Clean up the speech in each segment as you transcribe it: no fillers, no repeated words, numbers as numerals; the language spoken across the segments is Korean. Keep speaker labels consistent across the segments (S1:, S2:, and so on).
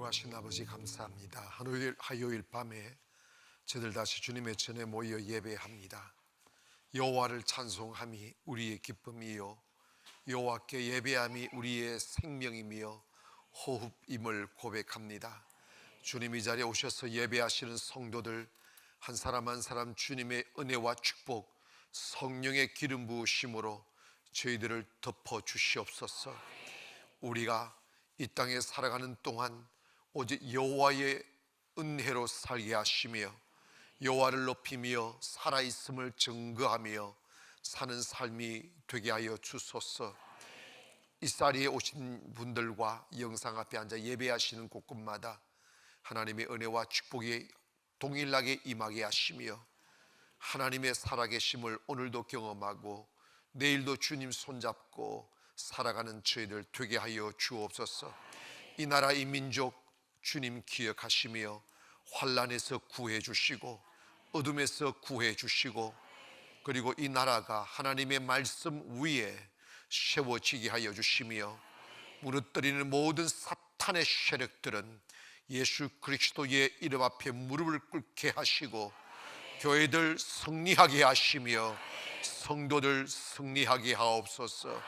S1: 거룩하신 아버지 감사합니다. 화요일 밤에 저들 다시 주님의 전에 모여 예배합니다. 여호와를 찬송함이 우리의 기쁨이요 여호와께 예배함이 우리의 생명이며 호흡임을 고백합니다. 주님 이 자리에 오셔서 예배하시는 성도들 한 사람 한 사람 주님의 은혜와 축복, 성령의 기름 부으심으로 저희들을 덮어 주시옵소서. 우리가 이 땅에 살아가는 동안 오직 여호와의 은혜로 살게 하시며 여호와를 높이며 살아있음을 증거하며 사는 삶이 되게 하여 주소서. 이 자리에 오신 분들과 영상 앞에 앉아 예배하시는 곳곳마다 하나님의 은혜와 축복이 동일하게 임하게 하시며 하나님의 살아계심을 오늘도 경험하고 내일도 주님 손잡고 살아가는 저희들 되게 하여 주옵소서. 이 나라 이 민족 주님 기억하시며 환난에서 구해 주시고 어둠에서 구해 주시고 그리고 이 나라가 하나님의 말씀 위에 세워지게 하여 주시며 무너뜨리는 모든 사탄의 세력들은 예수 그리스도의 이름 앞에 무릎을 꿇게 하시고 교회들 승리하게 하시며 성도들 승리하게 하옵소서.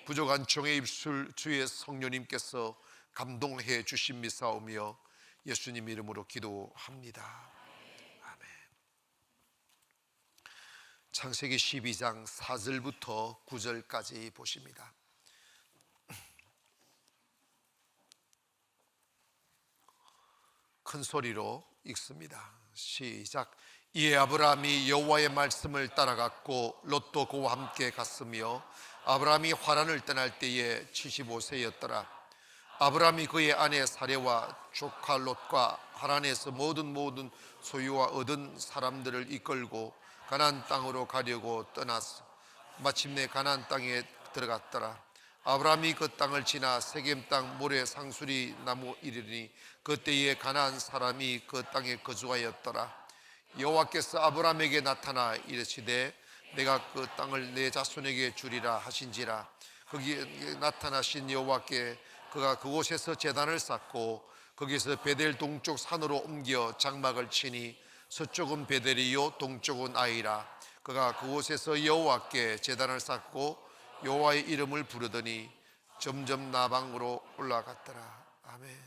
S1: 부족한 종의 입술 주의 성령님께서 감동해 주심이사오며 예수님 이름으로 기도합니다. 아멘. 창세기 12장 4절부터 9절까지 보십니다. 큰 소리로 읽습니다. 시작. 이에 아브라함이 여호와의 말씀을 따라갔고 롯도 그와 함께 갔으며 아브라함이 하란을 떠날 때에 75세였더라. 아브라함이 그의 아내 사레와 조카 롯과 하란에서 모든 소유와 얻은 사람들을 이끌고 가나안 땅으로 가려고 떠났어. 마침내 가나안 땅에 들어갔더라. 아브라함이 그 땅을 지나 세겜 땅 모래 상수리 나무 이르니 그때에 가나안 사람이 그 땅에 거주하였더라. 여호와께서 아브라함에게 나타나 이르시되 내가 그 땅을 내 자손에게 주리라 하신지라. 거기에 나타나신 여호와께 그가 그곳에서 제단을 쌓고 거기서 베델 동쪽 산으로 옮겨 장막을 치니 서쪽은 베델이요 동쪽은 아이라. 그가 그곳에서 여호와께 제단을 쌓고 여호와의 이름을 부르더니 점점 나방으로 올라갔더라. 아멘.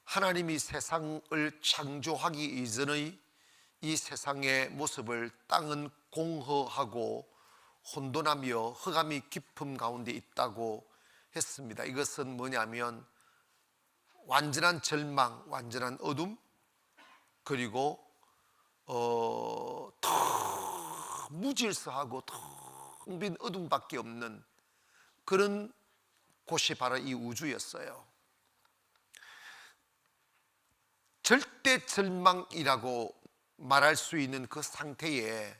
S1: 하나님이 세상을 창조하기 이전의 이 세상의 모습을 땅은 공허하고 혼돈하며 흑암이 깊음 가운데 있다고 했습니다. 이것은 뭐냐면 완전한 절망, 완전한 어둠, 그리고 무질서하고 텅 빈 어둠밖에 없는 그런 곳이 바로 이 우주였어요. 절대 절망이라고 말할 수 있는 그 상태에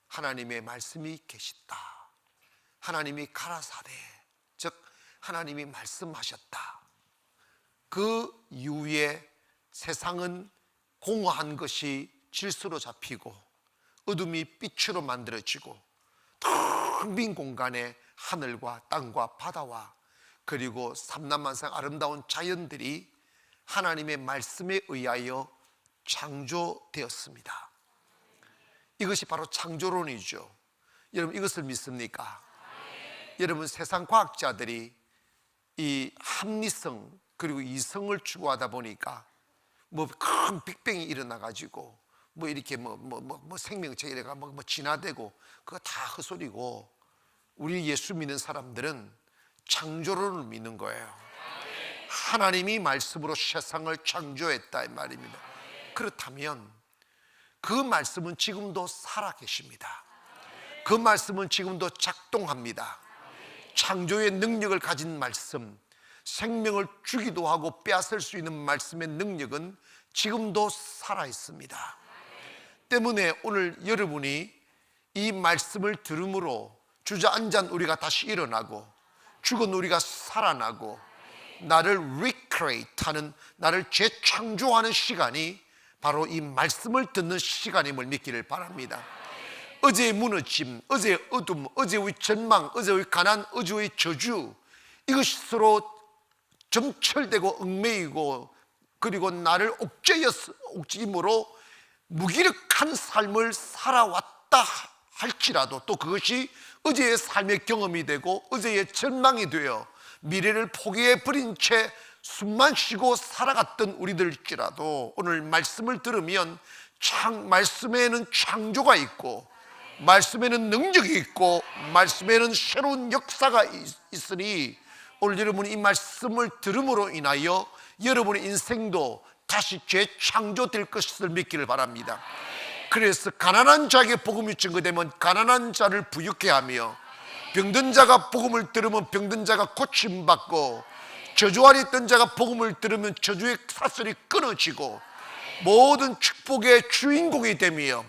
S1: 하나님의 말씀이 계시다. 하나님이 가라사대, 즉 하나님이 말씀하셨다. 그 이후에 세상은 공허한 것이 질서로 잡히고 어둠이 빛으로 만들어지고 텅 빈 공간에 하늘과 땅과 바다와 그리고 삼라만상 아름다운 자연들이 하나님의 말씀에 의하여 창조되었습니다. 이것이 바로 창조론이죠. 여러분 이것을 믿습니까? 여러분 세상 과학자들이 이 합리성 그리고 이성을 추구하다 보니까 뭐 큰 빅뱅이 일어나 가지고 뭐 이렇게 생명체 이래가 뭐 진화되고 그거 다 헛소리고 우리 예수 믿는 사람들은 창조론을 믿는 거예요. 하나님이 말씀으로 세상을 창조했다 이 말입니다. 그렇다면 그 말씀은 지금도 살아계십니다. 그 말씀은 지금도 작동합니다. 창조의 능력을 가진 말씀, 생명을 주기도 하고 빼앗을 수 있는 말씀의 능력은 지금도 살아있습니다. 때문에 오늘 여러분이 이 말씀을 들음으로 주저앉은 우리가 다시 일어나고 죽은 우리가 살아나고 나를 recreate 하는, 나를 재창조하는 시간이 바로 이 말씀을 듣는 시간임을 믿기를 바랍니다. 어제의 무너짐, 어제의 어둠, 어제의 절망, 어제의 가난, 어제의 저주, 이것으로 점철되고 얽매이고 그리고 나를 옥죄임으로 무기력한 삶을 살아왔다 할지라도 또 그것이 어제의 삶의 경험이 되고 어제의 전망이 되어 미래를 포기해버린 채 숨만 쉬고 살아갔던 우리들일지라도 오늘 말씀을 들으면 말씀에는 창조가 있고 말씀에는 능력이 있고 말씀에는 새로운 역사가 있으니 오늘 여러분이 이 말씀을 들음으로 인하여 여러분의 인생도 다시 재창조될 것을 믿기를 바랍니다. 그래서 가난한 자에게 복음이 증거되면 가난한 자를 부유케 하며 병든 자가 복음을 들으면 병든 자가 고침받고 저주 아래 있던 자가 복음을 들으면 저주의 사슬이 끊어지고 모든 축복의 주인공이 되며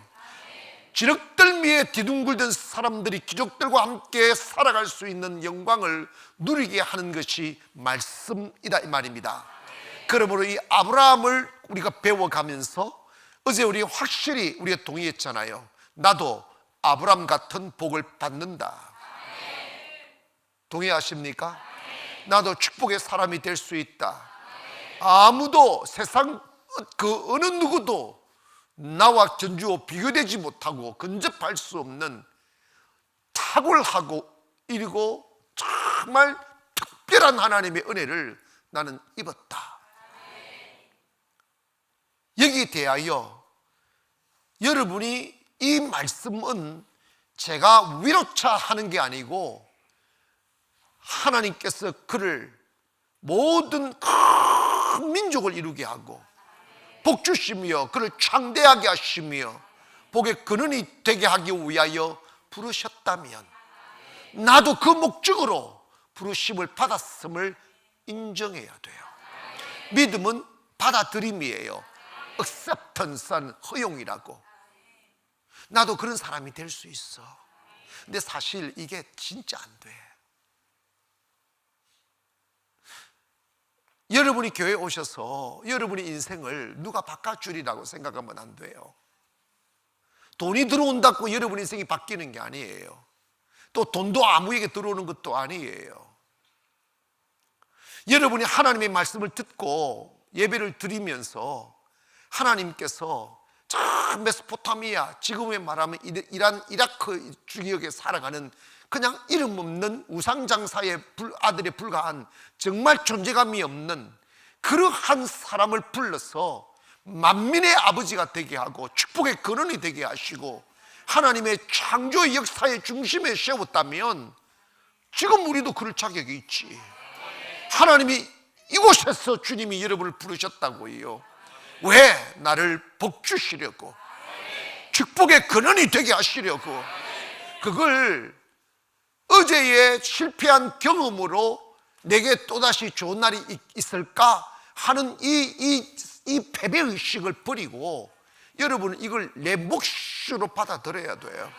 S1: 지륵들미에 뒤둥글던 사람들이 기적들과 함께 살아갈 수 있는 영광을 누리게 하는 것이 말씀이다 이 말입니다. 그러므로 이 아브라함을 우리가 배워가면서 어제 우리 확실히 우리가 동의했잖아요. 나도 아브라함 같은 복을 받는다. 동의하십니까? 나도 축복의 사람이 될 수 있다. 아무도 세상 그 어느 누구도 나와 견주어 비교되지 못하고 근접할 수 없는 탁월하고 이르고 정말 특별한 하나님의 은혜를 나는 입었다. 여기에 대하여 여러분이 이 말씀은 제가 위로차 하는 게 아니고 하나님께서 그를 모든 큰 민족을 이루게 하고 복 주시며 그를 창대하게 하시며 복의 근원이 되게 하기 위하여 부르셨다면 나도 그 목적으로 부르심을 받았음을 인정해야 돼요. 믿음은 받아들임이에요. acceptance는 허용이라고. 나도 그런 사람이 될 수 있어. 근데 사실 이게 진짜 안 돼. 여러분이 교회에 오셔서 여러분의 인생을 누가 바꿔주리라고 생각하면 안 돼요. 돈이 들어온다고 여러분 인생이 바뀌는 게 아니에요. 또 돈도 아무에게 들어오는 것도 아니에요. 여러분이 하나님의 말씀을 듣고 예배를 드리면서 하나님께서 저 메소포타미아, 지금의 말하면 이란, 이라크 지역에 살아가는 그냥 이름 없는 우상장사의 아들에 불과한 정말 존재감이 없는 그러한 사람을 불러서 만민의 아버지가 되게 하고 축복의 근원이 되게 하시고 하나님의 창조의 역사의 중심에 세웠다면 지금 우리도 그럴 자격이 있지. 하나님이 이곳에서 주님이 여러분을 부르셨다고요. 왜? 나를 복 주시려고, 축복의 근원이 되게 하시려고. 그걸 어제의 실패한 경험으로 내게 또다시 좋은 날이 있을까 하는 이 패배의식을 버리고 여러분은 이걸 내 몫으로 받아들여야 돼요.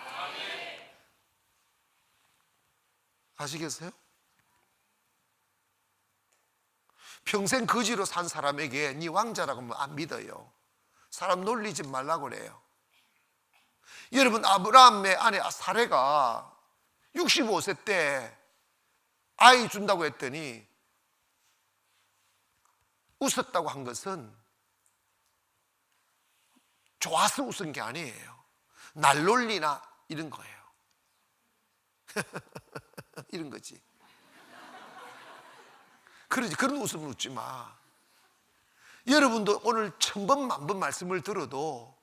S1: 아시겠어요? 평생 거지로 산 사람에게 네 왕자라고 하면 안 믿어요. 사람 놀리지 말라고 그래요. 여러분, 아브라함의 아내 사레가 65세 때 아이 준다고 했더니 웃었다고 한 것은 좋아서 웃은 게 아니에요. 날 놀리나 이런 거예요. 이런 거지. 그러지, 그런 웃음을 웃지 마. 여러분도 오늘 1000번 만번 말씀을 들어도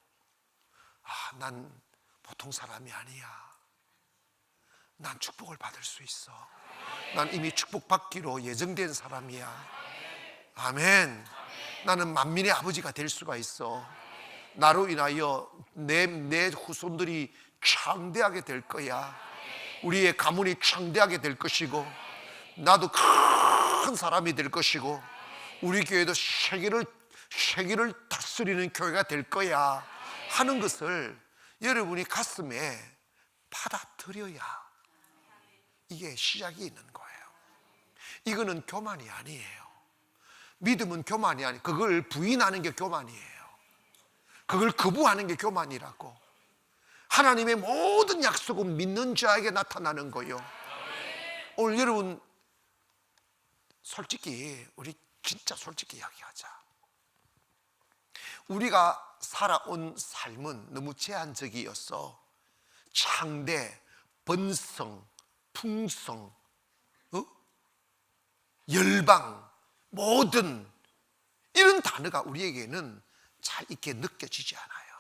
S1: 난 보통 사람이 아니야. 난 축복을 받을 수 있어. 난 이미 축복받기로 예정된 사람이야. 아멘. 나는 만민의 아버지가 될 수가 있어. 나로 인하여 내 후손들이 창대하게 될 거야. 우리의 가문이 창대하게 될 것이고 나도 큰 사람이 될 것이고 우리 교회도 세계를 다스리는 교회가 될 거야 하는 것을 여러분이 가슴에 받아들여야 이게 시작이 있는 거예요. 이거는 교만이 아니에요. 믿음은 교만이 아니에요. 그걸 부인하는 게 교만이에요. 그걸 거부하는 게 교만이라고. 하나님의 모든 약속은 믿는 자에게 나타나는 거예요. 오늘 여러분 솔직히 우리 진짜 솔직히 이야기하자. 우리가 살아온 삶은 너무 제한적이어서 창대, 번성, 풍성, 열방, 모든 이런 단어가 우리에게는 잘 있게 느껴지지 않아요.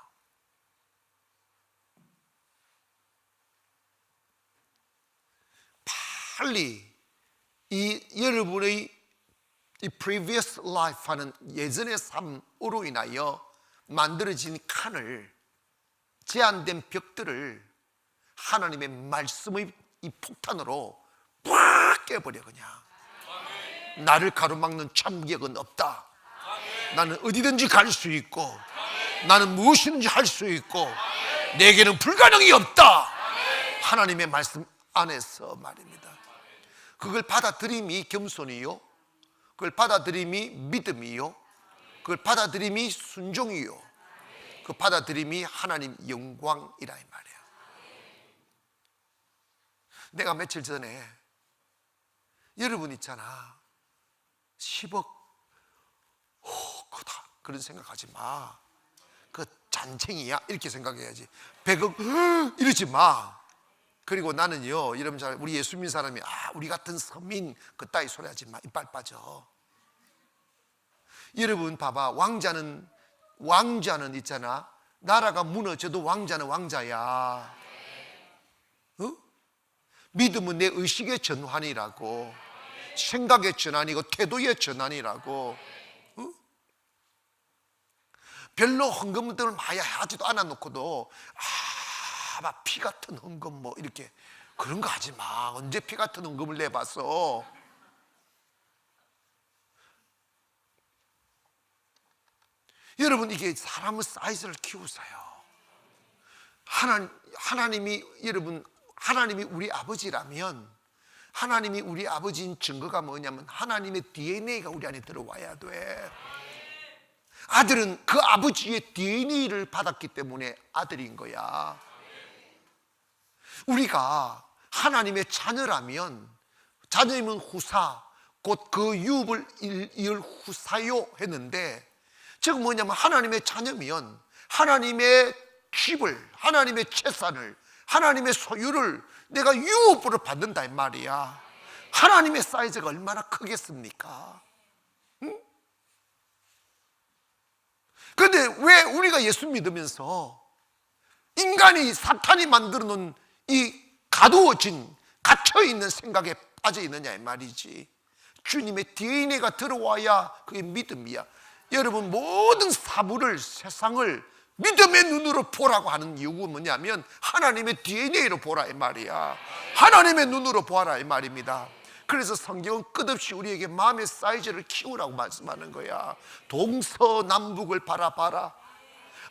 S1: 빨리 여러분의 이 previous life 하는 예전의 삶으로 인하여 만들어진 칸을, 제한된 벽들을 하나님의 말씀의 이 폭탄으로 팍 깨버려. 그냥 나를 가로막는 참격은 없다. 나는 어디든지 갈 수 있고, 나는 무엇이든지 할 수 있고, 내게는 불가능이 없다. 하나님의 말씀 안에서 말입니다. 그걸 받아들임이 겸손이요, 그걸 받아들임이 믿음이요, 그걸 받아들임이 순종이요, 그 받아들임이 하나님 영광이라 이 말이야. 내가 며칠 전에 여러분 있잖아, 10억 크다 그런 생각하지 마. 그 잔챙이야 이렇게 생각해야지. 100억 이러지 마. 그리고 나는요, 여러분 잘 우리 예수 믿는 사람이 우리 같은 서민 그따위 소리 하지 마. 이빨 빠져. 여러분 봐봐, 왕자는 있잖아, 나라가 무너져도 왕자는 왕자야. 믿음은 내 의식의 전환이라고, 생각의 전환이고 태도의 전환이라고. 별로 헌금들을 많이 하지도 않아 놓고도 막 피 같은 헌금 뭐 이렇게 그런 거 하지 마. 언제 피 같은 헌금을 내봤어? 여러분, 이게 사람의 사이즈를 키우세요. 하나님이 여러분, 하나님이 우리 아버지라면, 하나님이 우리 아버지인 증거가 뭐냐면 하나님의 DNA가 우리 안에 들어와야 돼. 아들은 그 아버지의 DNA를 받았기 때문에 아들인 거야. 우리가 하나님의 자녀라면, 자녀이면 후사, 곧 그 유업을 이을 후사요 했는데, 즉 뭐냐면 하나님의 자녀면 하나님의 집을, 하나님의 재산을, 하나님의 소유를 내가 유업으로 받는다 이 말이야. 하나님의 사이즈가 얼마나 크겠습니까? 그런데 왜 우리가 예수 믿으면서 인간이, 사탄이 만들어 놓은 이 가두어진, 갇혀있는 생각에 빠져 있느냐 이 말이지. 주님의 DNA가 들어와야 그게 믿음이야. 여러분, 모든 사물을, 세상을 믿음의 눈으로 보라고 하는 이유가 뭐냐면 하나님의 DNA로 보라 이 말이야. 하나님의 눈으로 보아라 이 말입니다. 그래서 성경은 끝없이 우리에게 마음의 사이즈를 키우라고 말씀하는 거야. 동서남북을 바라봐라.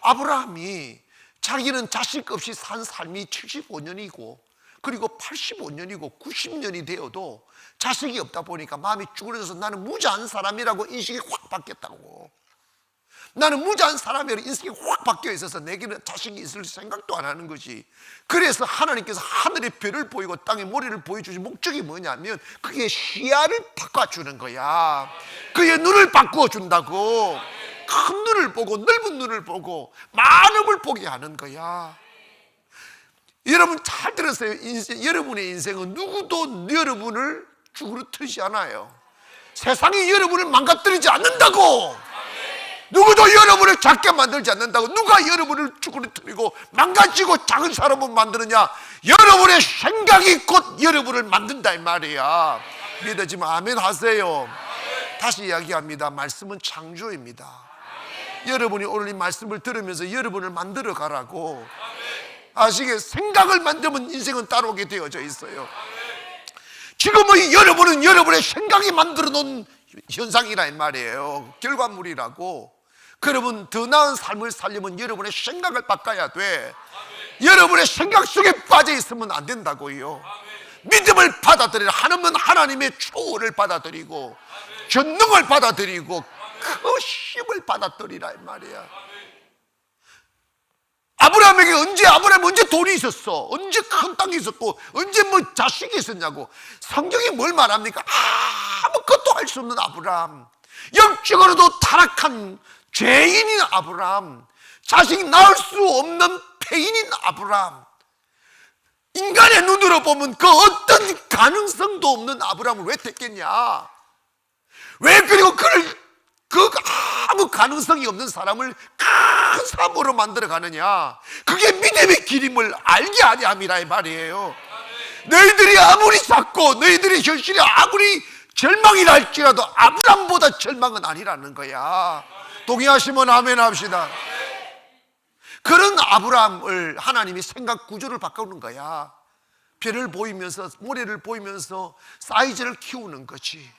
S1: 아브라함이 자기는 자식 없이 산 삶이 75년이고 그리고 85년이고 90년이 되어도 자식이 없다 보니까 마음이 쭈그러져서 나는 무자한 사람이라고 인식이 확 바뀌었다고. 나는 무자한 사람이라고 인식이 확 바뀌어 있어서 내게는 자식이 있을 생각도 안 하는 거지. 그래서 하나님께서 하늘의 별을 보이고 땅의 모래를 보여주신 목적이 뭐냐면 그의 시야를 바꿔주는 거야. 그의 눈을 바꾸어 준다고. 큰 눈을 보고 넓은 눈을 보고 많음을 보게 하는 거야. 여러분 잘 들으세요. 여러분의 인생은 누구도 여러분을 쭈그러뜨리지 않아요. 세상이 여러분을 망가뜨리지 않는다고. 누구도 여러분을 작게 만들지 않는다고. 누가 여러분을 쭈그러뜨리고 망가지고 작은 사람을 만드느냐? 여러분의 생각이 곧 여러분을 만든다 이 말이야. 믿어지면 아멘 하세요. 다시 이야기합니다. 말씀은 창조입니다. 여러분이 오늘 이 말씀을 들으면서 여러분을 만들어 가라고. 아시게? 생각을 만들면 인생은 따라오게 되어져 있어요. 지금의 여러분은 여러분의 생각이 만들어 놓은 현상이라 이 말이에요. 결과물이라고. 여러분 더 나은 삶을 살려면 여러분의 생각을 바꿔야 돼. 여러분의 생각 속에 빠져 있으면 안 된다고요. 믿음을 받아들이라. 하나님은 하나님의 초월을 받아들이고 전능을 받아들이고 그 힘을 받아들이라 이 말이야. 아브라함이 언제 돈이 있었어? 언제 큰 땅이 있었고 언제 뭐 자식이 있었냐고. 성경이 뭘 말합니까? 아무것도 할 수 없는 아브라함, 영적으로도 타락한 죄인인 아브라함, 자식 낳을 수 없는 폐인인 아브라함, 인간의 눈으로 보면 그 어떤 가능성도 없는 아브라함을 왜 택했냐? 왜 그리고 그 아무 가능성이 없는 사람을 큰 사람으로 만들어 가느냐? 그게 믿음의 길임을 알게 하냐 함이라 이 말이에요. 너희들이 아무리 작고 너희들의 현실이 아무리 절망이라 할지라도 아브라함보다 절망은 아니라는 거야. 동의하시면 아멘 합시다. 그런 아브라함을 하나님이 생각 구조를 바꾸는 거야. 별을 보이면서, 모래를 보이면서 사이즈를 키우는 거지.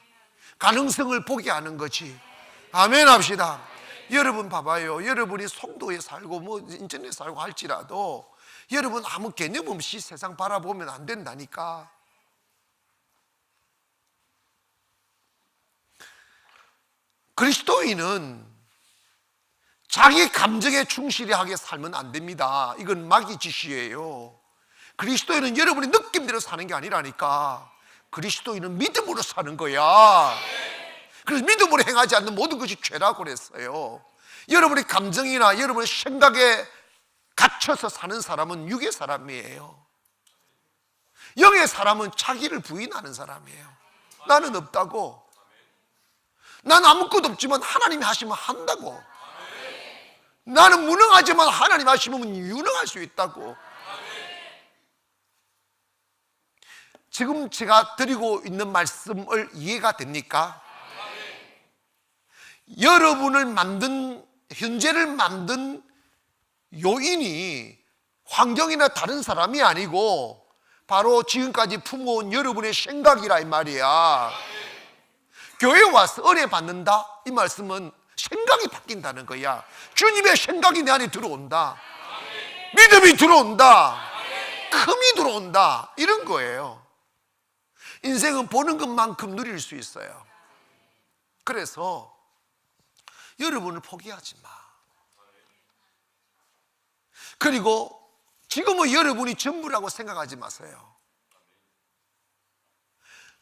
S1: 가능성을 보게 하는 거지. 아멘 합시다. 여러분 봐봐요. 여러분이 송도에 살고 뭐 인천에 살고 할지라도 여러분 아무 개념 없이 세상 바라보면 안 된다니까. 그리스도인은 자기 감정에 충실하게 살면 안 됩니다. 이건 마귀 짓이에요. 그리스도인은 여러분이 느낌대로 사는 게 아니라니까. 그리스도인은 믿음으로 사는 거야. 그래서 믿음으로 행하지 않는 모든 것이 죄라고 그랬어요. 여러분의 감정이나 여러분의 생각에 갇혀서 사는 사람은 육의 사람이에요. 영의 사람은 자기를 부인하는 사람이에요. 나는 없다고. 난 아무것도 없지만 하나님이 하시면 한다고. 나는 무능하지만 하나님 하시면 유능할 수 있다고. 지금 제가 드리고 있는 말씀을 이해가 됩니까? 여러분을 만든, 현재를 만든 요인이 환경이나 다른 사람이 아니고 바로 지금까지 품어온 여러분의 생각이라 이 말이야. 교회 와서 은혜 받는다? 이 말씀은 생각이 바뀐다는 거야. 주님의 생각이 내 안에 들어온다. 믿음이 들어온다. 큼이 들어온다. 이런 거예요. 인생은 보는 것만큼 누릴 수 있어요. 그래서 여러분을 포기하지 마. 그리고 지금은 여러분이 전부라고 생각하지 마세요.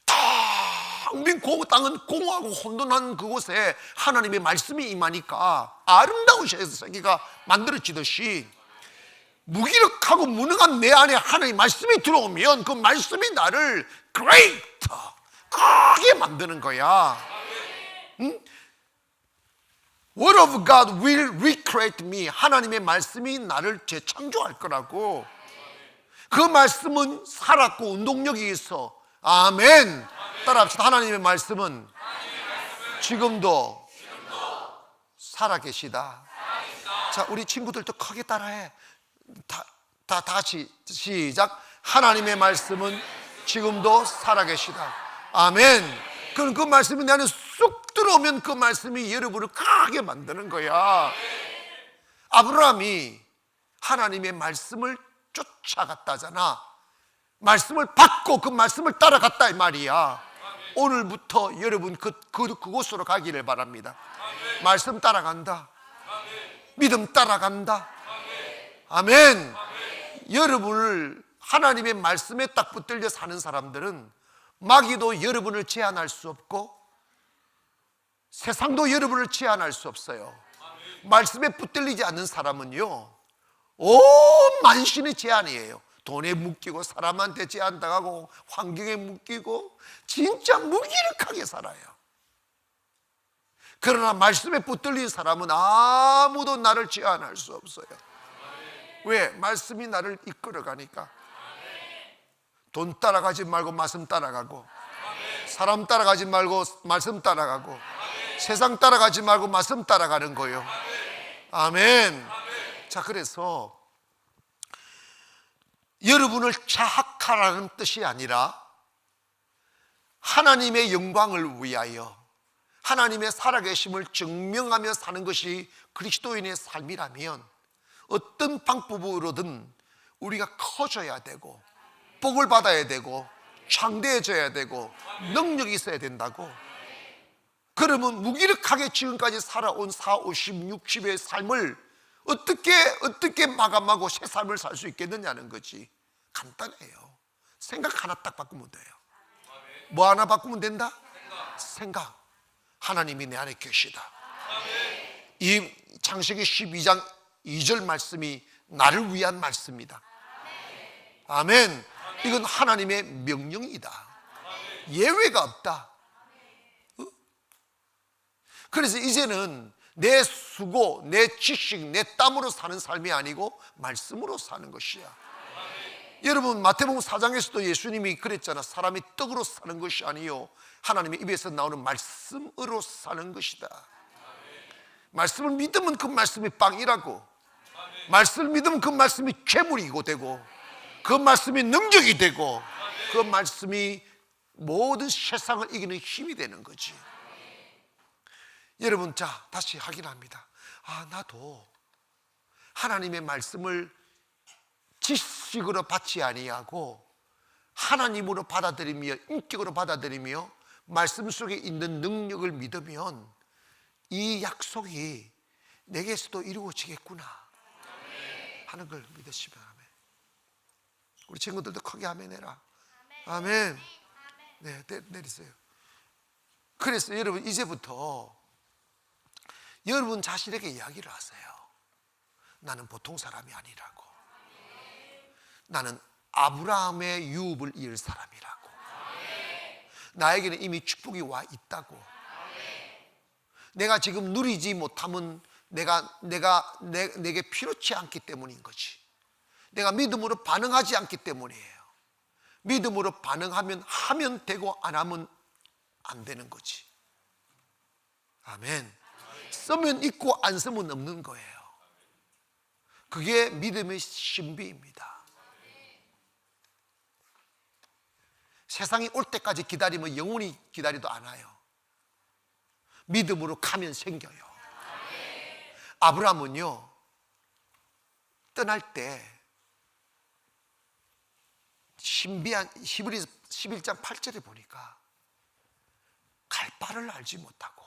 S1: 텅 빈 땅은 공허하고 혼돈한 그곳에 하나님의 말씀이 임하니까 아름다운 세계가 만들어지듯이 무기력하고 무능한 내 안에 하나님의 말씀이 들어오면 그 말씀이 나를 greater, 크게 만드는 거야. 응? Word of God will recreate me. 하나님의 말씀이 나를 재창조할 거라고. 그 말씀은 살았고 운동력이 있어. 아멘. 따라합시다. 하나님의 말씀은 지금도 살아계시다. 자, 우리 친구들도 크게 따라해. 다 같이 시작. 하나님의 말씀은 지금도 살아계시다. 아멘. 그럼 그 말씀이 내 안에 쑥 들어오면 그 말씀이 여러분을 크게 만드는 거야. 아브라함이 하나님의 말씀을 쫓아갔다잖아. 말씀을 받고 그 말씀을 따라갔다 이 말이야. 오늘부터 여러분 그곳으로 가기를 바랍니다. 말씀 따라간다. 믿음 따라간다. 아멘. 여러분을 하나님의 말씀에 딱 붙들려 사는 사람들은 마귀도 여러분을 제한할 수 없고 세상도 여러분을 제한할 수 없어요. 말씀에 붙들리지 않는 사람은요, 온 만신의 제한이에요. 돈에 묶이고 사람한테 제한당하고 환경에 묶이고 진짜 무기력하게 살아요. 그러나 말씀에 붙들린 사람은 아무도 나를 제한할 수 없어요. 왜? 말씀이 나를 이끌어가니까. 돈 따라가지 말고 말씀 따라가고, 사람 따라가지 말고 말씀 따라가고, 세상 따라가지 말고 말씀 따라가는 거예요. 아멘. 자, 그래서 여러분을 자학하라는 뜻이 아니라 하나님의 영광을 위하여 하나님의 살아계심을 증명하며 사는 것이 그리스도인의 삶이라면 어떤 방법으로든 우리가 커져야 되고 복을 받아야 되고 창대해져야 되고 능력이 있어야 된다고. 그러면 무기력하게 지금까지 살아온 40, 50, 60의 삶을 어떻게 마감하고 새 삶을 살 수 있겠느냐는 거지. 간단해요. 생각 하나 딱 바꾸면 돼요. 뭐 하나 바꾸면 된다? 생각. 하나님이 내 안에 계시다. 이 창세기 12장 2절 말씀이 나를 위한 말씀이다. 아멘. 이건 하나님의 명령이다. 예외가 없다. 그래서 이제는 내 수고, 내 지식, 내 땀으로 사는 삶이 아니고 말씀으로 사는 것이야. 여러분, 마태복음 4장에서도 예수님이 그랬잖아. 사람이 떡으로 사는 것이 아니요 하나님의 입에서 나오는 말씀으로 사는 것이다. 말씀을 믿으면 그 말씀이 빵이라고, 말씀을 믿으면 그 말씀이 괴물이고 되고, 그 말씀이 능력이 되고, 그 말씀이 모든 세상을 이기는 힘이 되는 거지. 여러분, 자, 다시 확인합니다. 나도 하나님의 말씀을 지식으로 받지 아니하고 하나님으로 받아들이며 인격으로 받아들이며 말씀 속에 있는 능력을 믿으면 이 약속이 내게서도 이루어지겠구나 하는 걸 믿으시면 아멘. 우리 친구들도 크게 아멘 해라. 아멘. 네, 내리세요. 그래서 여러분, 이제부터 여러분 자신에게 이야기를 하세요. 나는 보통 사람이 아니라고. 나는 아브라함의 유업을 이을 사람이라고. 나에게는 이미 축복이 와 있다고. 내가 지금 누리지 못하면 내게 필요치 않기 때문인 거지. 내가 믿음으로 반응하지 않기 때문이에요. 믿음으로 반응하면 하면 되고 안 하면 안 되는 거지. 아멘. 쓰면 있고 안 쓰면 없는 거예요. 그게 믿음의 신비입니다. 세상이 올 때까지 기다리면 영원히 기다리도 않아요. 믿음으로 가면 생겨요. 아브라함은요, 떠날 때 신비한 히브리서 11장 8절에 보니까 갈 바를 알지 못하고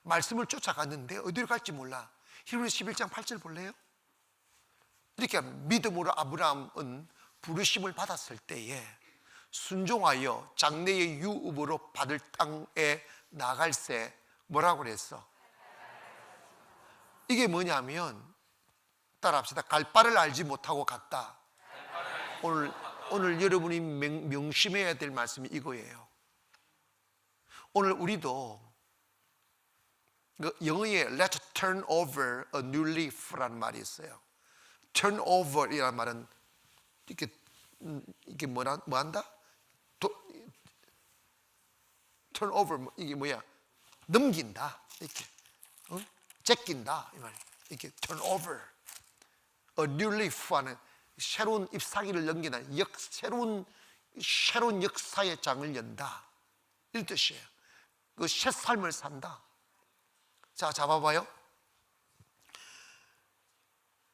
S1: 말씀을 쫓아갔는데 어디로 갈지 몰라. 히브리서 11장 8절 볼래요? 이렇게 믿음으로 아브라함은 부르심을 받았을 때에 순종하여 장래의 유업으로 받을 땅에 나갈새 뭐라고 그랬어? 이게 뭐냐면, 따라합시다. 갈 바를 알지 못하고 갔다. 오늘 여러분이 명심해야 될 말씀이 이거예요. 오늘 우리도 영어에 Let's turn over a new leaf라는 말이 있어요. turn over이라는 말은 이게 뭐한다? turn over, 이게 뭐야? 넘긴다. 이렇게 제낀다 이 말이에요. 이렇게 turn over a new leaf하는 새로운 잎사귀를 넘기다. 새로운 역사의 장을 연다, 이런 뜻이에요. 그 새 삶을 산다. 자, 잡아봐요.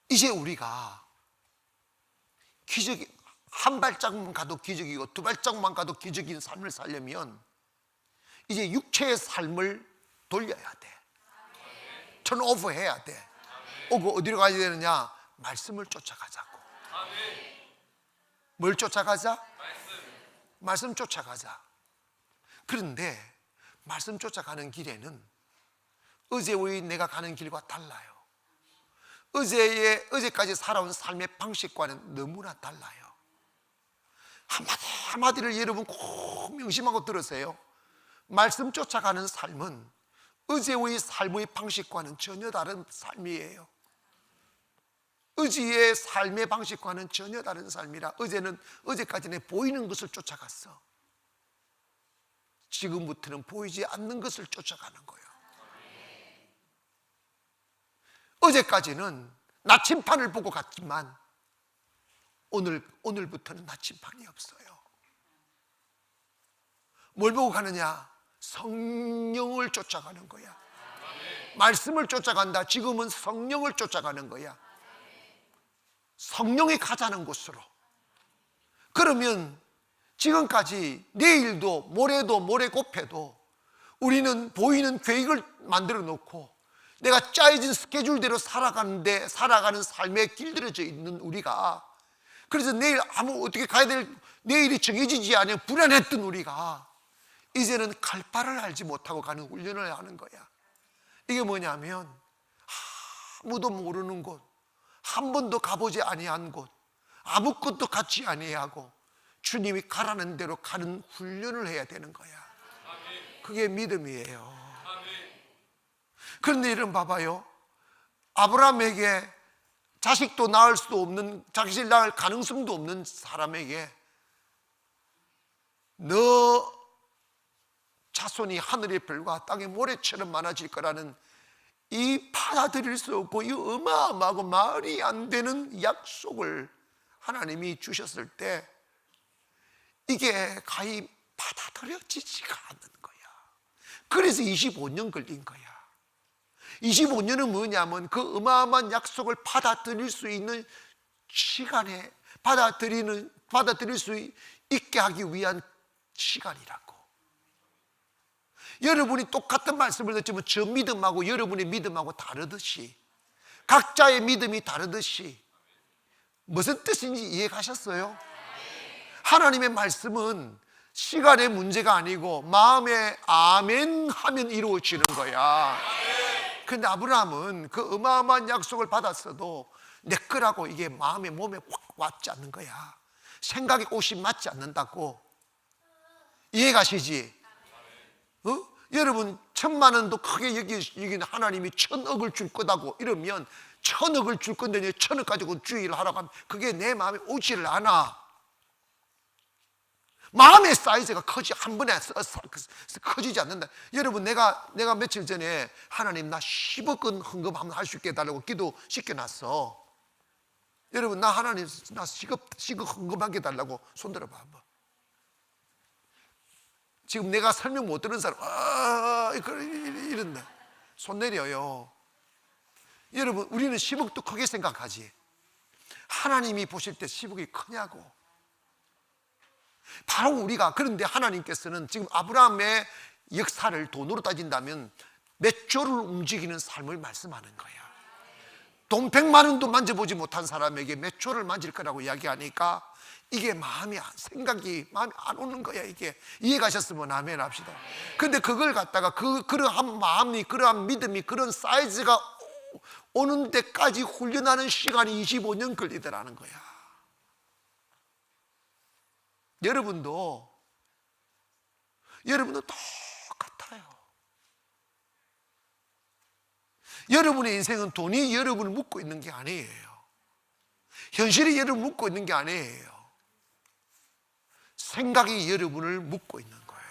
S1: 이제 우리가 기적이 한 발짝만 가도 기적이고 두 발짝만 가도 기적인 삶을 살려면 이제 육체의 삶을 돌려야 돼. 턴오버 해야 돼. 어디로 가야 되느냐? 말씀을 쫓아가자고. 뭘 쫓아가자? 말씀 쫓아가자. 그런데 말씀 쫓아가는 길에는 어제의 내가 가는 길과 달라요. 어제까지 살아온 삶의 방식과는 너무나 달라요. 한마디를 여러분 꼭 명심하고 들으세요. 말씀 쫓아가는 삶은 어제의 삶의 방식과는 전혀 다른 삶이에요. 어제의 삶의 방식과는 전혀 다른 삶이라. 어제까지는 보이는 것을 쫓아갔어. 지금부터는 보이지 않는 것을 쫓아가는 거예요. 어제까지는 나침판을 보고 갔지만 오늘부터는 나침판이 없어요. 뭘 보고 가느냐? 성령을 쫓아가는 거야. 말씀을 쫓아간다. 지금은 성령을 쫓아가는 거야. 성령이 가자는 곳으로. 그러면 지금까지 내일도 모레도 모레 곱해도 우리는 보이는 계획을 만들어 놓고 내가 짜여진 스케줄대로 살아가는 삶에 길들여져 있는 우리가, 그래서 내일 어떻게 가야 될 내일이 정해지지 않아 불안했던 우리가 이제는 갈 바를 알지 못하고 가는 훈련을 하는 거야. 이게 뭐냐면 아무도 모르는 곳, 한 번도 가보지 아니한 곳, 아무것도 갖지 아니하고 주님이 가라는 대로 가는 훈련을 해야 되는 거야. 그게 믿음이에요. 그런데 이런 봐봐요. 아브라함에게 자식도 낳을 수도 없는, 자식을 낳을 가능성도 없는 사람에게 너 자손이 하늘의 별과 땅의 모래처럼 많아질 거라는 이 받아들일 수 없고 이 어마어마하고 말이 안 되는 약속을 하나님이 주셨을 때 이게 가히 받아들여지지가 않는 거야. 그래서 25년 걸린 거야. 25년은 뭐냐면 그 어마어마한 약속을 받아들일 수 있는 시간에 받아들일 수 있게 하기 위한 시간이라고. 여러분이 똑같은 말씀을 듣지만 저 믿음하고 여러분의 믿음하고 다르듯이, 각자의 믿음이 다르듯이, 무슨 뜻인지 이해가셨어요? 하나님의 말씀은 시간의 문제가 아니고 마음에 아멘 하면 이루어지는 거야. 근데 아브라함은 그 어마어마한 약속을 받았어도 내 거라고 이게 마음에 몸에 확 왔지 않는 거야. 생각에 옷이 맞지 않는다고. 이해가시지? 여러분 1,000만 원도 크게 여기는 하나님이 1,000억을 줄 거다고 이러면 1,000억을 줄 건데 1,000억 가지고 주의를 하라고 하면 그게 내 마음에 오지를 않아. 마음의 사이즈가 한 번에 커지지 않는다. 여러분 내가 며칠 전에 하나님 나 10억은 헌금 한번 할 수 있게 해달라고 기도 시켜놨어. 여러분 나 하나님 나 10억 헌금하게 해달라고 손 들어봐 한번. 지금 내가 설명 못 들은 사람 이런다. 손 내려요. 여러분 우리는 10억도 크게 생각하지 하나님이 보실 때 10억이 크냐고. 바로 우리가. 그런데 하나님께서는 지금 아브라함의 역사를 돈으로 따진다면 몇 조를 움직이는 삶을 말씀하는 거야. 돈 100만 원도 만져보지 못한 사람에게 몇 조를 만질 거라고 이야기하니까 이게 마음이 안 오는 거야. 이게 이해가셨으면 아멘 합시다. 근데 그걸 갖다가 그러한 마음이, 그러한 믿음이, 그런 사이즈가 오는 데까지 훈련하는 시간이 25년 걸리더라는 거야. 여러분도 똑같아요. 여러분의 인생은 돈이 여러분을 묶고 있는 게 아니에요. 현실이 여러분을 묶고 있는 게 아니에요. 생각이 여러분을 묶고 있는 거예요.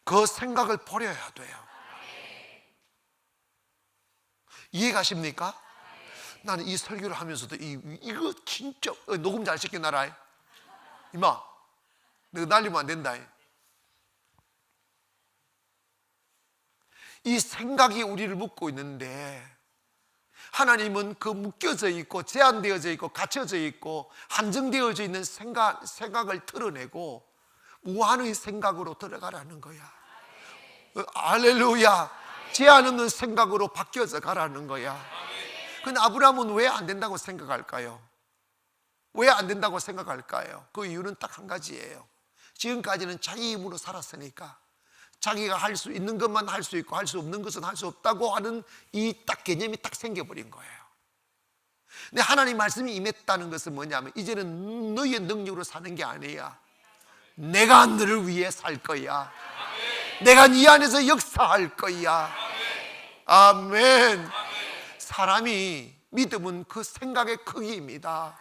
S1: 그 생각을 버려야 돼요. 이해가십니까? 나는 이 설교를 하면서도 이거 진짜 녹음 잘 시켜놔라. 이마, 너 날리면 안 된다. 이 생각이 우리를 묶고 있는데 하나님은 그 묶여져 있고 제한되어져 있고 갇혀져 있고 한정되어져 있는 생각을 털어내고 무한의 생각으로 들어가라는 거야. 할렐루야. 제한 없는 생각으로 바뀌어서 가라는 거야. 근데 아브라함은 왜 안 된다고 생각할까요? 왜 안 된다고 생각할까요? 그 이유는 딱 한 가지예요. 지금까지는 자기 힘으로 살았으니까 자기가 할 수 있는 것만 할 수 있고 할 수 없는 것은 할 수 없다고 하는 이 딱 개념이 딱 생겨버린 거예요. 근데 하나님 말씀이 임했다는 것은 뭐냐면 이제는 너의 능력으로 사는 게 아니야. 내가 너를 위해 살 거야. 내가 네 안에서 역사할 거야. 아멘. 사람이 믿음은 그 생각의 크기입니다.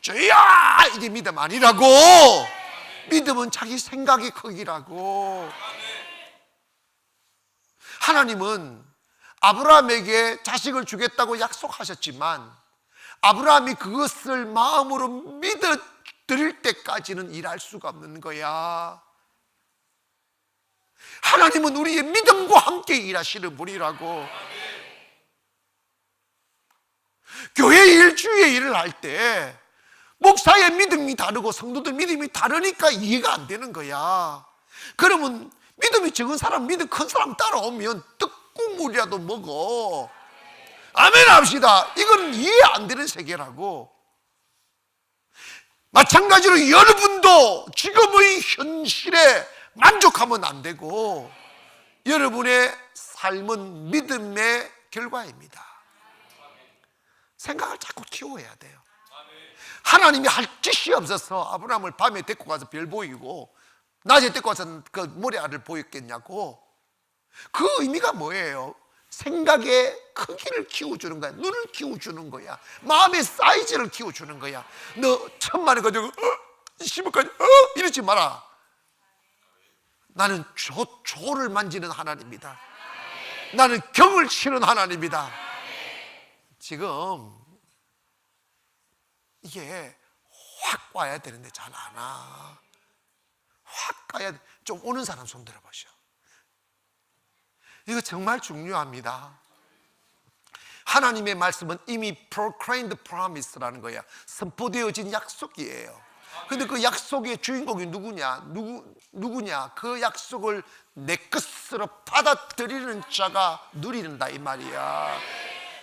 S1: 주야 이게 믿음 아니라고. 믿음은 자기 생각의 크기라고. 하나님은 아브라함에게 자식을 주겠다고 약속하셨지만 아브라함이 그것을 마음으로 믿어드릴 때까지는 일할 수가 없는 거야. 하나님은 우리의 믿음과 함께 일하시는 분이라고. 교회 일, 주의 일을 할 때 목사의 믿음이 다르고 성도들 믿음이 다르니까 이해가 안 되는 거야. 그러면 믿음이 적은 사람, 믿음 큰 사람 따라오면 떡국물이라도 먹어. 아멘 합시다. 이건 이해 안 되는 세계라고. 마찬가지로 여러분도 지금의 현실에 만족하면 안 되고 여러분의 삶은 믿음의 결과입니다. 생각을 자꾸 키워야 돼요. 하나님이 할 짓이 없어서 아브라함을 밤에 데리고 가서 별 보이고 낮에 데리고 가서 그 모래알을 보였겠냐고. 그 의미가 뭐예요? 생각의 크기를 키워주는 거야. 눈을 키워주는 거야. 마음의 사이즈를 키워주는 거야. 너 1,000만원 가지고 10억까지 이러지 마라. 나는 조를 만지는 하나님이다. 나는 경을 치는 하나님이다. 지금 이게 확 와야 되는데 잘 안 와. 확 가야 돼. 좀 오는 사람 손 들어보시오. 이거 정말 중요합니다. 하나님의 말씀은 이미 proclaimed promise라는 거야. 선포되어진 약속이에요. 근데 그 약속의 주인공이 누구냐? 그 약속을 내 것으로 받아들이는 자가 누리는다 이 말이야.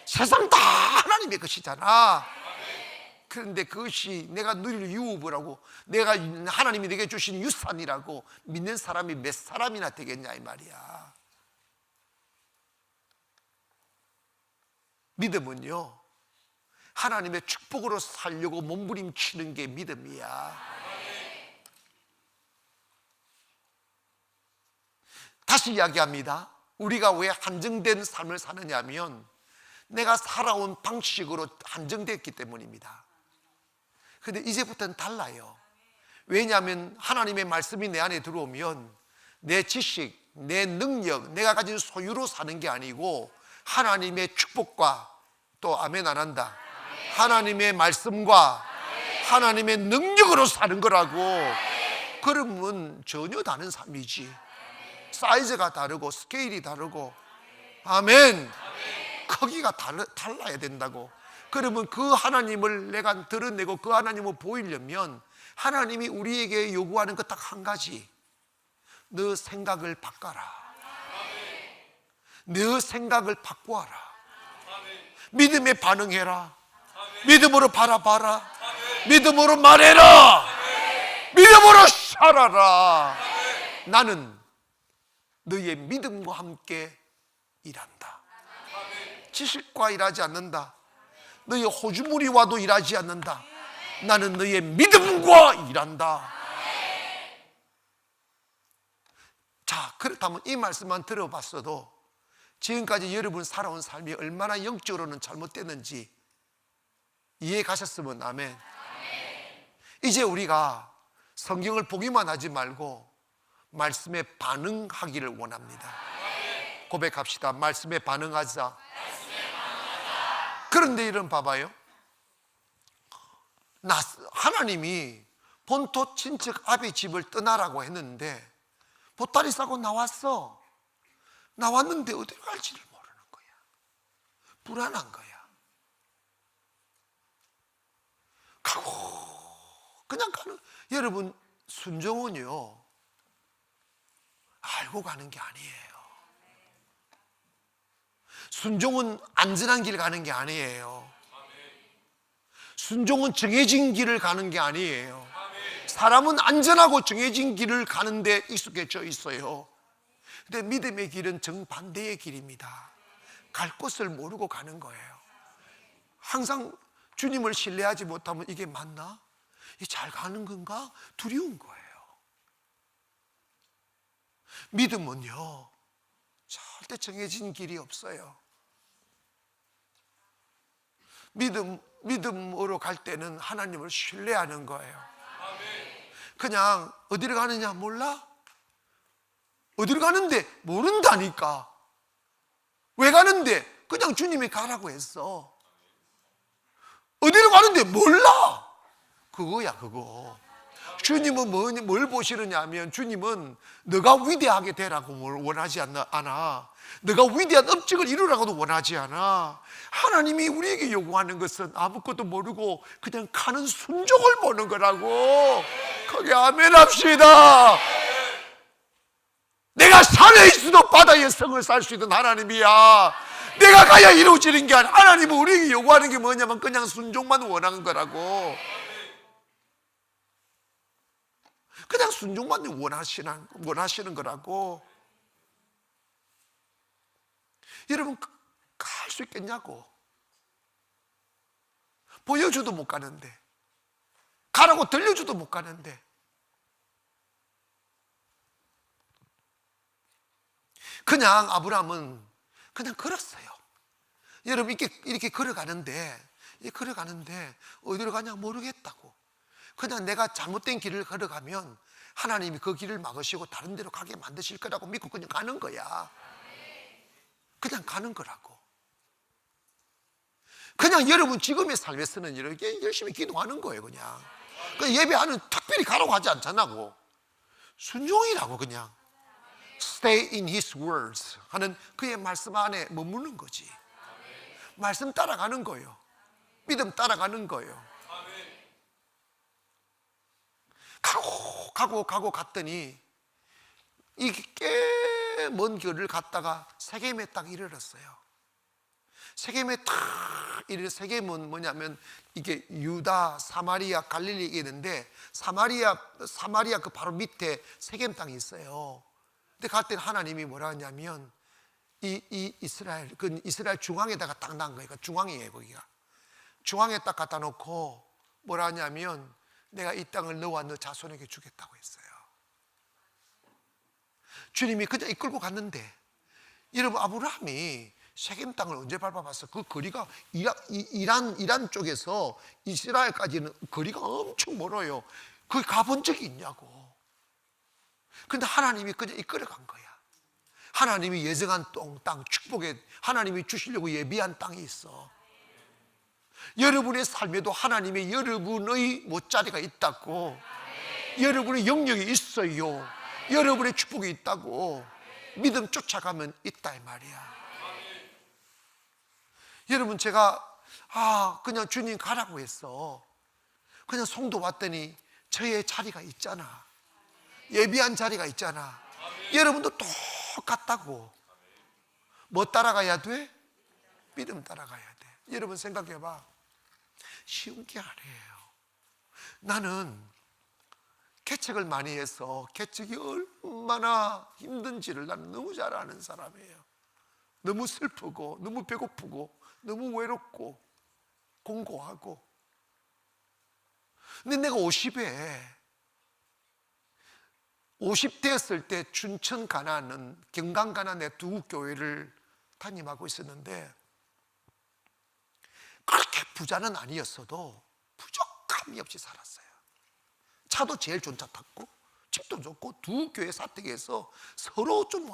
S1: 세상 다 하나님의 것이잖아. 그런데 그것이 내가 누릴 유업이라고, 내가 하나님이 내게 주신 유산이라고 믿는 사람이 몇 사람이나 되겠냐 이 말이야. 믿음은요, 하나님의 축복으로 살려고 몸부림치는 게 믿음이야. 다시 이야기합니다. 우리가 왜 한정된 삶을 사느냐면 내가 살아온 방식으로 한정됐기 때문입니다. 그런데 이제부터는 달라요. 왜냐하면 하나님의 말씀이 내 안에 들어오면 내 지식, 내 능력, 내가 가진 소유로 사는 게 아니고 하나님의 축복과, 또 아멘 안 한다, 하나님의 말씀과 하나님의 능력으로 사는 거라고. 그러면 전혀 다른 삶이지. 사이즈가 다르고 스케일이 다르고, 아멘, 크기가 달라야 된다고. 그러면 그 하나님을 내가 드러내고 그 하나님을 보이려면 하나님이 우리에게 요구하는 것 딱 한 가지: 너 생각을 바꿔라. 너 생각을 바꾸어라. 믿음에 반응해라. 믿음으로 바라봐라. 믿음으로 말해라. 믿음으로 살아라. 나는 너의 믿음과 함께 일한다. 지식과 일하지 않는다. 너의 호주머니와도 일하지 않는다. 나는 너의 믿음과 일한다. 자, 그렇다면 이 말씀만 들어봤어도 지금까지 여러분 살아온 삶이 얼마나 영적으로는 잘못됐는지 이해 가셨으면 아멘. 이제 우리가 성경을 보기만 하지 말고 말씀에 반응하기를 원합니다. 고백합시다. 말씀에 반응하자. 그런데 이런 봐봐요. 하나님이 본토 친척 아비 집을 떠나라고 했는데 보따리 싸고 나왔어. 나왔는데 어디로 갈지를 모르는 거야. 불안한 거야. 가고 그냥 가는. 여러분, 순종은요 알고 가는 게 아니에요. 순종은 안전한 길 가는 게 아니에요. 순종은 정해진 길을 가는 게 아니에요. 사람은 안전하고 정해진 길을 가는데 익숙해져 있어요. 근데 믿음의 길은 정반대의 길입니다. 갈 곳을 모르고 가는 거예요. 항상 주님을 신뢰하지 못하면 이게 맞나? 이게 잘 가는 건가? 두려운 거예요. 믿음은요 절대 정해진 길이 없어요. 믿음으로 갈 때는 하나님을 신뢰하는 거예요. 그냥 어디를 가느냐 몰라? 어디를 가는데 모른다니까. 왜 가는데? 그냥 주님이 가라고 했어. 어디를 가는데 몰라. 그거야 그거. 주님은 뭘 보시느냐 하면 주님은 너가 위대하게 되라고 원하지 않아. 너가 위대한 업적을 이루라고도 원하지 않아. 하나님이 우리에게 요구하는 것은 아무것도 모르고 그냥 가는 순종을 보는 거라고. 거기 아멘 합시다. 내가 산에 있어도 바다의 성을 살 수 있는 하나님이야. 내가 가야 이루어지는 게 아니라 하나님은 우리에게 요구하는 게 뭐냐면 그냥 순종만 원하는 거라고. 그냥 순종만 원하시는 거라고. 여러분, 갈 수 있겠냐고. 보여줘도 못 가는데, 가라고 들려줘도 못 가는데. 그냥 아브라함은 그냥 걸었어요. 여러분, 이렇게 걸어가는데 어디로 가냐 모르겠다고. 그냥 내가 잘못된 길을 걸어가면 하나님이 그 길을 막으시고 다른 데로 가게 만드실 거라고 믿고 그냥 가는 거야. 그냥 가는 거라고. 그냥 여러분 지금의 삶에서는 이렇게 열심히 기도하는 거예요. 그냥 그 예배하는 특별히 가라고 하지 않잖아고. 순종이라고. 그냥 Stay in His words 하는 그의 말씀 안에 머무는 거지. 말씀 따라가는 거예요. 믿음 따라가는 거예요. 가고 갔더니 이게 꽤 먼 길을 갔다가 세겜에 딱 이르렀어요. 세겜에 딱 이르러, 세겜은 뭐냐면 이게 유다, 사마리아, 갈릴리 있는데 사마리아 그 바로 밑에 세겜 땅이 있어요. 근데 갈 때는 하나님이 뭐라 하냐면 이 이스라엘 중앙에다가 딱 난 거예요. 중앙이에요. 거기가 중앙에 딱 갖다 놓고 뭐라 하냐면 내가 이 땅을 너와 너 자손에게 주겠다고 했어요. 주님이 그냥 이끌고 갔는데, 여러분 아브라함이 세겜 땅을 언제 밟아봤어? 그 거리가 이란 쪽에서 이스라엘까지는 거리가 엄청 멀어요. 거기 가본 적이 있냐고. 근데 하나님이 그냥 이끌어 간 거야. 하나님이 예정한 땅, 축복에 하나님이 주시려고 예비한 땅이 있어. 여러분의 삶에도 하나님의 여러분의 못자리가 있다고. 여러분의 영역이 있어요. 여러분의 축복이 있다고. 믿음 쫓아가면 있다 이 말이야. 여러분, 제가 그냥 주님 가라고 했어. 그냥 송도 왔더니 저의 자리가 있잖아. 예비한 자리가 있잖아. 여러분도 똑같다고. 뭐 따라가야 돼? 믿음 따라가야 돼. 여러분 생각해봐. 쉬운 게 아니에요. 나는 개척을 많이 해서 개척이 얼마나 힘든지를 나는 너무 잘 아는 사람이에요. 너무 슬프고 너무 배고프고 너무 외롭고 공고하고. 근데 내가 50대였을 때 춘천 가나안, 경강 가나안의 두 교회를 담임하고 있었는데, 그렇게 부자는 아니었어도 부족함이 없이 살았어요. 차도 제일 좋은 차 탔고 집도 좋고 두 교회 사택에서 서로 좀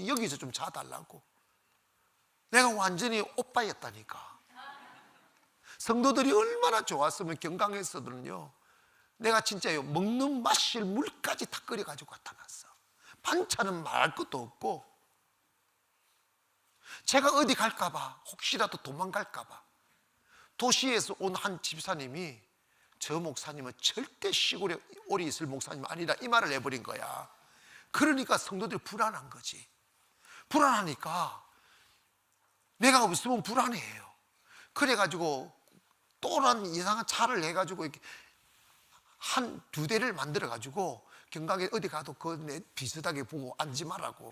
S1: 여기서 좀 자달라고. 내가 완전히 오빠였다니까. 성도들이 얼마나 좋았으면 경강에서는요, 내가 진짜요 먹는 마실 물까지 다 끓여가지고 갖다 놨어. 반찬은 말할 것도 없고. 제가 어디 갈까봐, 혹시라도 도망갈까봐 도시에서 온 한 집사님이 저 목사님은 절대 시골에 오래 있을 목사님 아니라 이 말을 해버린 거야. 그러니까 성도들이 불안한 거지. 불안하니까 내가 없으면 불안해요. 그래가지고 또한 이상한 차를 해가지고 이렇게 한 두 대를 만들어가지고 경강에 어디 가도 그 비슷하게 보고 앉지 말라고.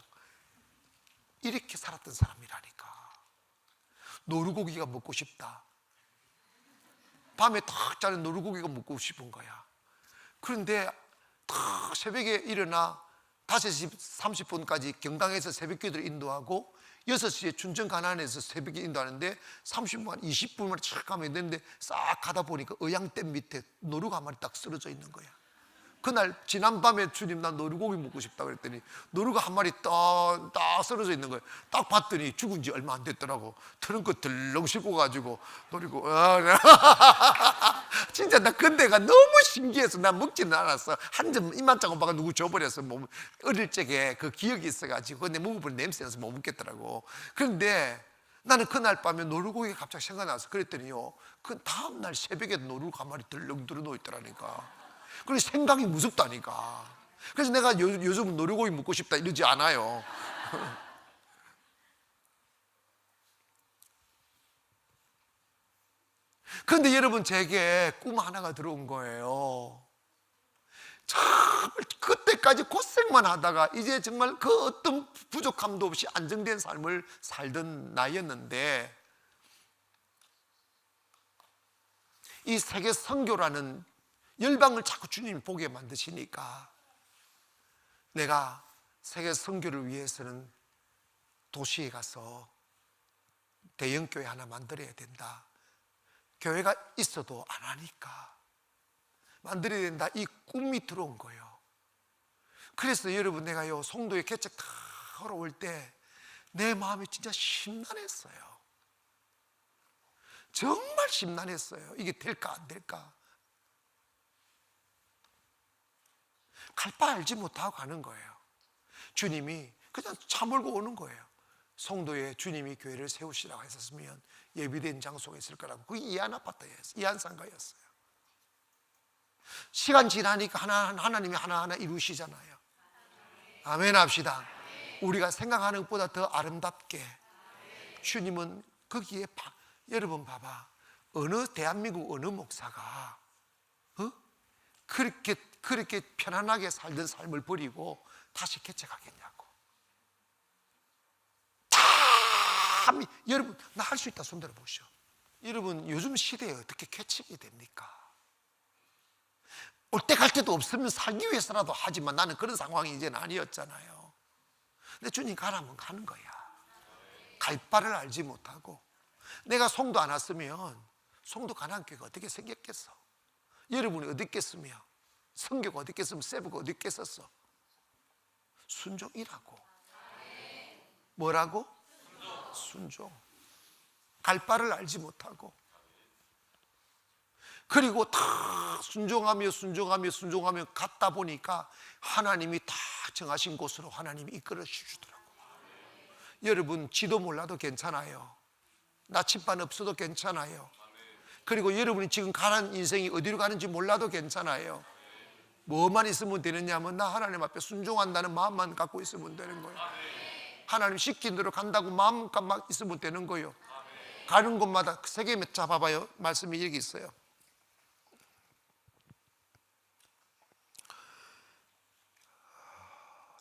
S1: 이렇게 살았던 사람이라니까. 노루고기가 먹고 싶다. 밤에 탁 자는 노루고기가 먹고 싶은 거야. 그런데 탁 새벽에 일어나 5시 30분까지 경강에서 새벽기도를 인도하고 6시에 춘천 가나안에서 새벽에 인도하는데 30분, 20분만 쫙 가면 되는데 싹 가다 보니까 의양댐 밑에 노루가 한 마리 딱 쓰러져 있는 거야. 그날 지난밤에 주님 나 노루고기 먹고 싶다고 그랬더니 노루가 한 마리 딱 쓰러져 있는 거예요. 딱 봤더니 죽은 지 얼마 안 됐더라고. 트렁크 들렁 싣고 가지고 노리고 진짜 나 그때가 너무 신기해서 난 먹지는 않았어. 한 점 이만짜고 막 누구 줘버렸어. 뭐 어릴 적에 그 기억이 있어가지고 근데 먹어보니 냄새나서 못 먹겠더라고. 그런데 나는 그날 밤에 노루고기가 갑자기 생각나서 그랬더니요, 그 다음날 새벽에 노루가 한 마리 들렁 들어 있더라니까. 그래서 생각이 무섭다니까. 그래서 내가 요즘 노루고기 먹고 싶다 이러지 않아요. 그런데 여러분, 제게 꿈 하나가 들어온 거예요. 정말 그때까지 고생만 하다가 이제 정말 그 어떤 부족함도 없이 안정된 삶을 살던 나이였는데, 이 세계 선교라는 열방을 자꾸 주님이 보게 만드시니까 내가 세계 선교를 위해서는 도시에 가서 대형교회 하나 만들어야 된다. 교회가 있어도 안 하니까 만들어야 된다. 이 꿈이 들어온 거예요. 그래서 여러분, 내가요 송도에 개척 다 하러 올 때 내 마음이 진짜 심란했어요. 정말 심란했어요. 이게 될까 안 될까. 갈 바 알지 못하고 가는 거예요. 주님이 그냥 차 몰고 오는 거예요. 송도에 주님이 교회를 세우시라고 했었으면 예비된 장소가 있을 거라고. 그게 이한 아파트였어요. 이한상가였어요. 시간 지나니까 하나님이 하나하나 이루시잖아요. 아멘 합시다. 우리가 생각하는 것보다 더 아름답게 주님은 거기에 여러분 봐봐. 어느 대한민국 어느 목사가 그렇게 편안하게 살던 삶을 버리고 다시 개척하겠냐고. 여러분, 나 할 수 있다 손 들어 보시오. 여러분, 요즘 시대에 어떻게 개척이 됩니까? 올 때 갈 때도 없으면 살기 위해서라도 하지만 나는 그런 상황이 이제는 아니었잖아요. 근데 주님 가라면 가는 거야. 갈 바를 알지 못하고. 내가 송도 안 왔으면 송도 가난교회가 어떻게 생겼겠어? 여러분이 어디 있겠으며, 성교가 어디 있겠으면, 세부가 어디 있겠었어? 순종이라고. 뭐라고? 순종. 갈 바를 알지 못하고, 그리고 다 순종하며 갔다 보니까 하나님이 다 정하신 곳으로 하나님이 이끌어 주시더라고요. 여러분, 지도 몰라도 괜찮아요. 나침반 없어도 괜찮아요. 그리고 여러분이 지금 가는 인생이 어디로 가는지 몰라도 괜찮아요. 뭐만 있으면 되느냐면 나 하나님 앞에 순종한다는 마음만 갖고 있으면 되는 거예요. 하나님 시킨 대로 간다고 마음만 있으면 되는 거예요. 가는 곳마다 세계 몇 자 봐봐요. 말씀이 여기 있어요.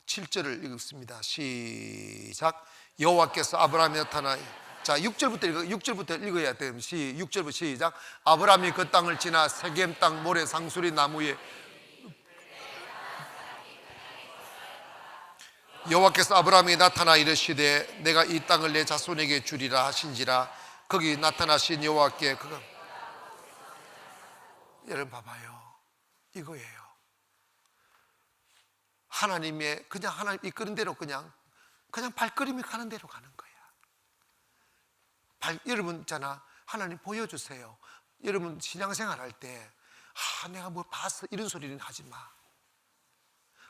S1: 7절을 읽습니다. 시작. 여호와께서 아브라함에 나타나. 자, 6절부터 읽어야 돼요. 6절부터 시작. 아브라함이 그 땅을 지나 세겜 땅 모래 상수리 나무에 여호와께서 아브라함에게 나타나 이르시되 내가 이 땅을 내 자손에게 주리라 하신지라. 거기 나타나신 여호와께 그가. 여러분 봐봐요. 이거예요. 하나님의 그냥 하나님 이끄는 대로 그냥 발걸음이 가는 대로 가는 거야. 여러분 있잖아. 하나님 보여주세요. 여러분 신앙생활 할 때 내가 뭐 봤어 이런 소리는 하지 마.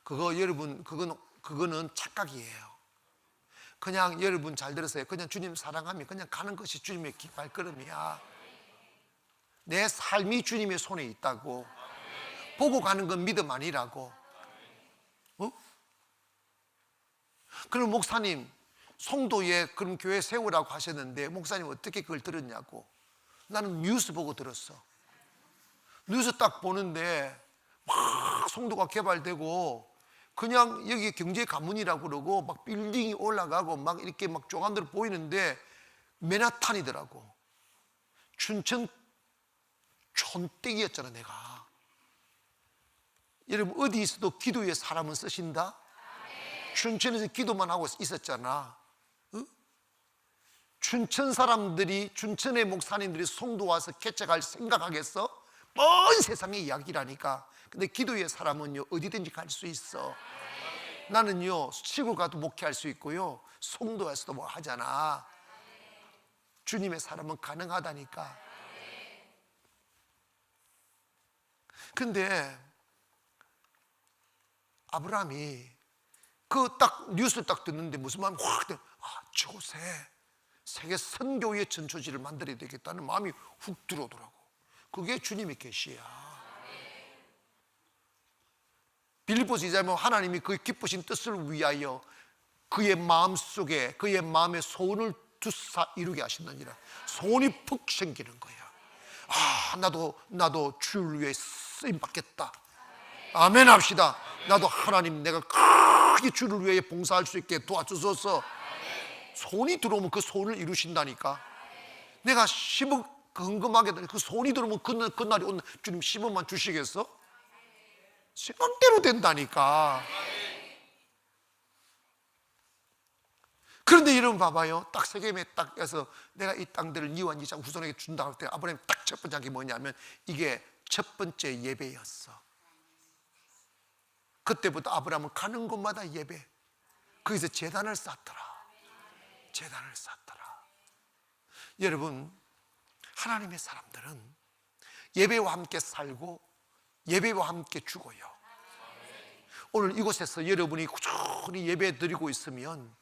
S1: 그거 여러분 그거는 착각이에요. 그냥 여러분 잘 들으세요. 그냥 주님 사랑하면 그냥 가는 것이 주님의 발걸음이야. 내 삶이 주님의 손에 있다고. 보고 가는 건 믿음 아니라고. 그럼 목사님 송도에 그런 교회 세우라고 하셨는데 목사님 어떻게 그걸 들었냐고. 나는 뉴스 보고 들었어. 뉴스 딱 보는데 막 송도가 개발되고 그냥 여기 경제 가문이라고 그러고 막 빌딩이 올라가고 막 이렇게 막 조각들 보이는데 맨하탄이더라고. 춘천 촌댁이었잖아 내가. 여러분 어디 있어도 기도의 사람은 쓰신다. 춘천에서 기도만 하고 있었잖아. 춘천 사람들이, 춘천의 목사님들이 송도 와서 개척할 생각하겠어? 먼 세상의 이야기라니까. 근데 기도의 사람은요 어디든지 갈 수 있어. 나는요 시골 가도 목회할 수 있고요 송도에서도 뭐 하잖아. 주님의 사람은 가능하다니까. 근데 아브라함이 그 딱 뉴스를 딱 듣는데 무슨 마음이 확 들어. 저곳에 세계 선교의 전초지를 만들어야 되겠다는 마음이 훅 들어오더라고. 그게 주님의 계시야. 빌립보서 2장에 하나님이 그 기쁘신 뜻을 위하여 그의 마음속에 그의 마음의 소원을 두사 이루게 하신다니라. 소원이 푹 생기는 거야. 나도 주를 위해 쓰임 받겠다. 아멘 합시다. 나도 하나님, 내가 크게 주를 위해 봉사할 수 있게 도와주소서. 손이 들어오면 그 손을 이루신다니까. 내가 10억 헌금하게 되면 그 손이 들어오면 그날이 오늘 주님 10억만 주시겠어? 생각대로 된다니까. 그런데 여러분 봐봐요. 딱 세겜에 딱 해서 내가 이 땅들을 니와 니 장 후손에게 준다 할 때 아브라함이 딱 첫 번째 한 게 뭐냐면 이게 첫 번째 예배였어. 그때부터 아브라함은 가는 곳마다 예배. 거기서 제단을 쌓더라. 제단을 쌓더라. 여러분, 하나님의 사람들은 예배와 함께 살고 예배와 함께 죽어요. 오늘 이곳에서 여러분이 꾸준히 예배 드리고 있으면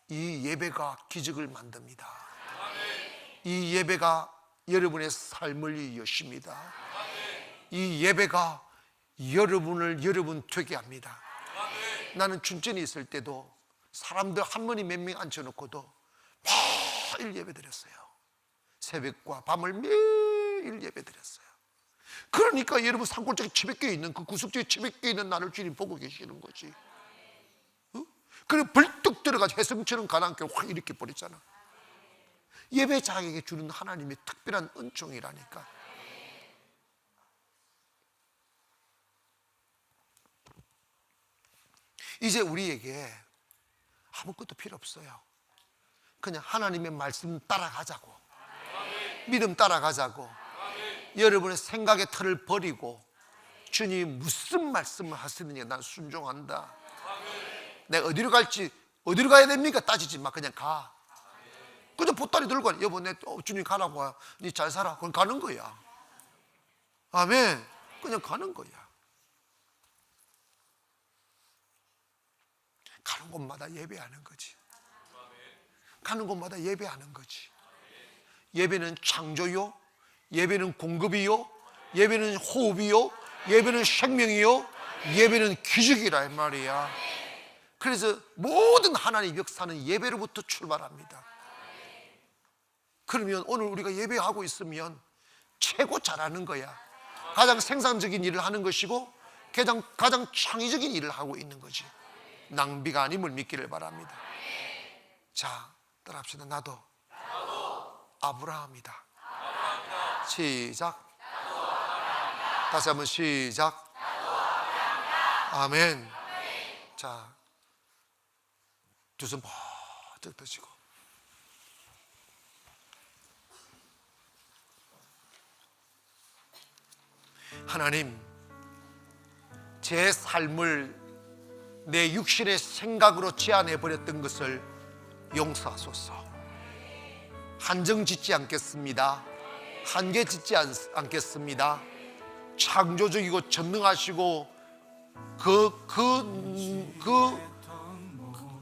S1: 이 예배가 기적을 만듭니다. 이 예배가 여러분의 삶을 여십니다. 이 예배가 여러분을 여러분 되게 합니다. 나는 춘천에 있을 때도 사람들 한 번이 몇 명 앉혀놓고도 매일 예배 드렸어요. 새벽과 밤을 매일 예배 드렸어요. 그러니까 여러분 산골짜기 700개 있는 그 구석지에 700개 있는 나를 주님 보고 계시는 거지. 그래 벌떡 들어가서 해성처럼 가난하게 확 일으켜 버렸잖아. 예배 자에게 주는 하나님의 특별한 은총이라니까. 이제 우리에게 아무것도 필요 없어요. 그냥 하나님의 말씀 따라가자고. 믿음 따라가자고. 여러분의 생각의 틀을 버리고 주님이 무슨 말씀을 하시느냐 난 순종한다. 내가 어디로 갈지 어디로 가야 됩니까? 따지지 마. 그냥 가. 그냥 보따리 들고 가. 여보 내 주님 가라고 와. 니 잘 살아. 그건 가는 거야. 아멘. 그냥 가는 거야. 가는 곳마다 예배하는 거지. 가는 곳마다 예배하는 거지. 예배는 창조요, 예배는 공급이요, 예배는 호흡이요, 예배는 생명이요, 예배는 기적이라 이 말이야. 그래서 모든 하나님의 역사는 예배로부터 출발합니다. 그러면 오늘 우리가 예배하고 있으면 최고 잘하는 거야. 가장 생산적인 일을 하는 것이고 가장 창의적인 일을 하고 있는 거지. 낭비가 아님을 믿기를 바랍니다. 자, 따라합시다. 나도 아브라함이다. 시작. 다시 한번 시작. 아멘. 자, 두 손 번쩍 드시고 하나님, 제 삶을 내 육신의 생각으로 제한해버렸던 것을 용서하소서. 한정 짓지 않겠습니다. 한계 짓지 않겠습니다. 창조적이고 전능하시고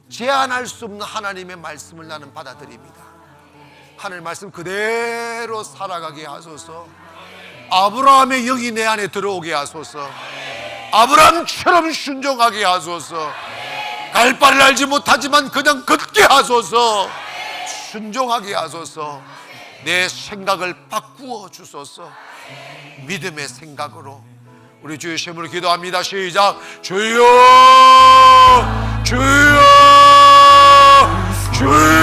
S1: 제한할 수 없는 하나님의 말씀을 나는 받아들입니다. 하나님의 말씀 그대로 살아가게 하소서. 아브라함의 영이 내 안에 들어오게 하소서. 아브라함처럼 순종하게 하소서. 갈 바를 알지 못하지만 그냥 걷게 하소서. 순종하게 하소서. 내 생각을 바꾸어 주소서. 믿음의 생각으로 우리 주의 이름으로 기도합니다. 시작. 주여, 주여, 주여.